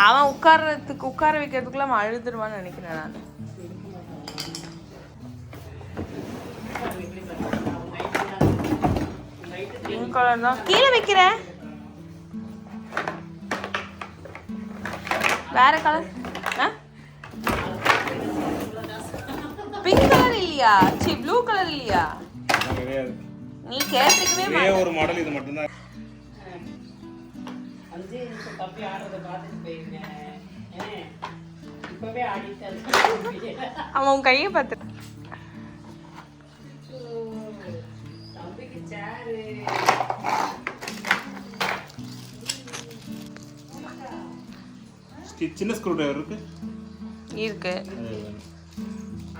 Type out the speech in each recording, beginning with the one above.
அவன் உட்கார வைக்கிறதுக்குள்ள அவன் அழுதுருவான்னு நினைக்கிறேன் நான். பிங்க் கலர் தான் கீழே வைக்கிறேன். வேற கலர் பிங்க் கலர் இல்லையா? சி ப்ளூ கலர் இல்லையா? நீ கேட்டிருக்கவே மாட்டே. ஒரு மாடல் இது மட்டும் தான். அஞ்சு தப்பி ஆடுறத பார்த்துட்டு போயிருக்கேன். இப்பவே ஆடிட்டாரு. அவன் கையை பார்த்து தம்பிக்கு சேரு சின்ன ஸ்க்ரூ டிரைவர் இருக்கு.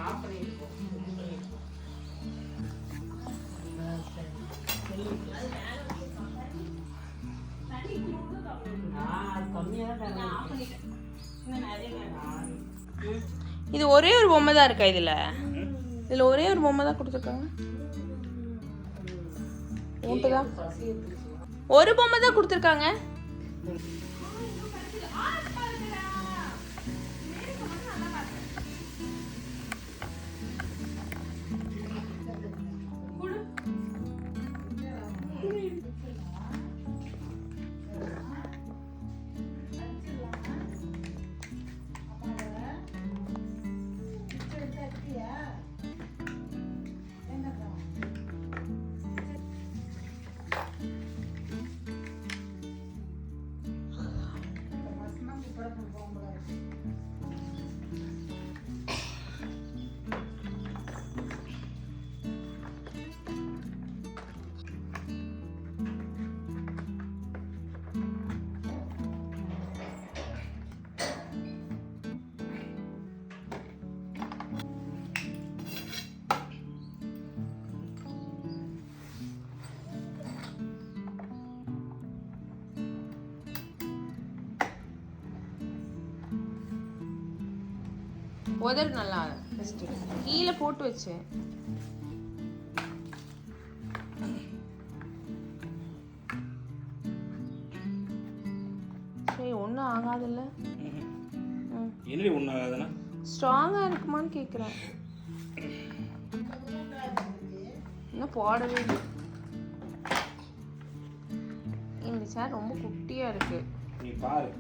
ஆஃப் பண்ணிருக்கோம். இது ஒரே ஒரு பொம்மை தான் இருக்கா? இதுல ஒரே ஒரு பொம்மை தான் கொடுத்துருக்காங்க. ஒரு பொம்மை தான் கொடுத்துருக்காங்க. உதறு நல்லா கீழே போட்டு வச்சேன். சரி ஒன்றும் ஆகாதுல்ல. என்னடி ஒன்றும் ஆகாதுன்னா ஸ்ட்ராங்காக இருக்குமான்னு கேட்குறேன். இன்னும் போடவே இல்லை. இந்த சேர் ரொம்ப குட்டியாக இருக்கு. நீ பாரு.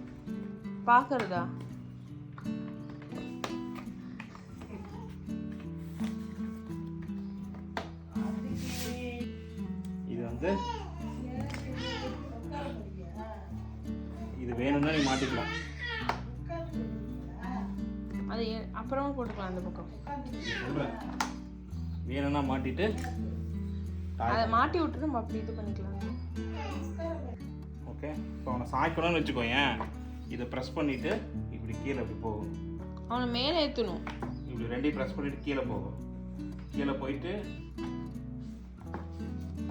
பார்க்கறதா? இது வேணும்னா நீ மாட்டிக்கலாம். அது அப்புறமா போட்டுக்கலாம். அந்த பக்கம் வேணும்னா மாட்டிட்டு அதை மாட்டி விட்டு நம்ம அப்படி இது பண்ணிக்கலாம். ஓகே. இப்போ அவனை சாய்க்கணும்னு வச்சுக்கோயேன். இதை ப்ரெஸ் பண்ணிட்டு இப்படி கீழே இப்படி போகும். அவனை மேலே ஏற்றணும். இப்படி ரெண்டையும் ப்ரெஸ் பண்ணிட்டு கீழே போகும். கீழே போயிட்டு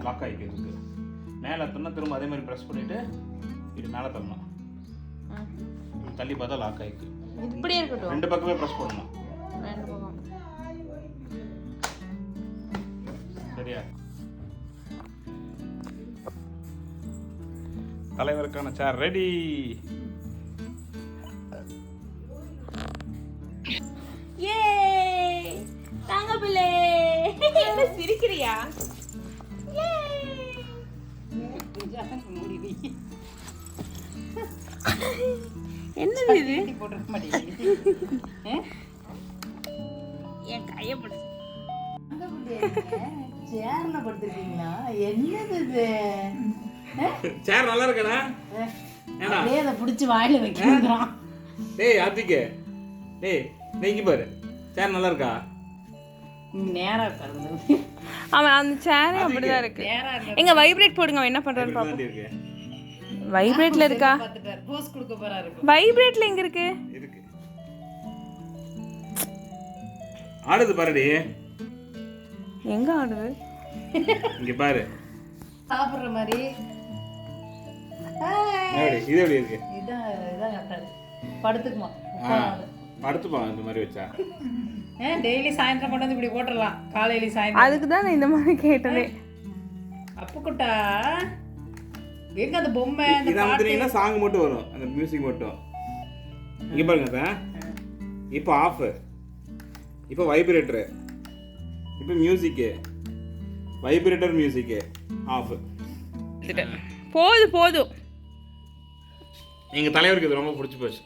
லாக் ஆகிக்கிறதுக்கு மேலே தரணும். திரும்ப அதே மாதிரி ப்ரெஸ் பண்ணிவிட்டு இது மேலே தரணும். தள்ளி பார்த்தா லாக் ஆகிக்கு. இப்படியே இருக்கட்டும். ரெண்டு பக்கமே ப்ரெஸ் பண்ணணும். ரெண்டு பக்கம். சரியா? தலைவருக்கான சேர் ரெடி. ஏ தாங்க பிள்ளை. சிரிக்கிறியா? என்னது இது? போட்டுக்க மாட்டேங்குது. என் கையை பிடிச்சி சேர்ல படுத்துருக்கீங்களா? என்னது இது? சேர் நல்லா இருக்கடா. அப்படியே அதை பிடிச்சி வாயில வைக்கிறான். டேய் ஆத்திக்கு, டேய் நீங்க பாரு, சேர் நல்லா இருக்கா? நேரா உட்கார்ந்து. அவன் அந்த சேரே அப்படிதான் இருக்கு. எங்க வைப்ரேட் போடுங்க. அவன் என்ன பண்றான்னு பாப்போம். வைப்ரேட்ல இருக்கா? போஸ் கொடுக்க போறாரு. வைப்ரேட்ல எங்க இருக்கு? இருக்கு. ஆடுது பாருடி. எங்க ஆடுது? இங்க பாரு. சாப்பிடுற மாதிரி. இது எப்படி இருக்கு? இதான் கட்டாது. படுத்துக்குமா? படுத்துப்பா இந்த மாதிரி வச்சா. டெய்லி சாயந்தரம் கொண்டு வந்து இப்படி போட்டுடலாம். காலையில சாயந்தரம். அதுக்கு தான் நான் இந்த மாதிரி கேட்டதே. அப்புக்குட்டா எங்க அந்த பொம்மை அந்த இதை அமுத்துனீங்கன்னா சாங் மட்டும் வரும், அந்த மியூசிக் மட்டும். இங்கே பாருங்க அதான். இப்போ ஆஃபு, இப்போ வைப்ரேட்டரு, இப்போ மியூசிக்கு, வைப்ரேட்டர் மியூசிக்கு ஆஃபு. போதும் போதும். எங்கள் தலைவருக்கு இது ரொம்ப பிடிச்சி போச்சு.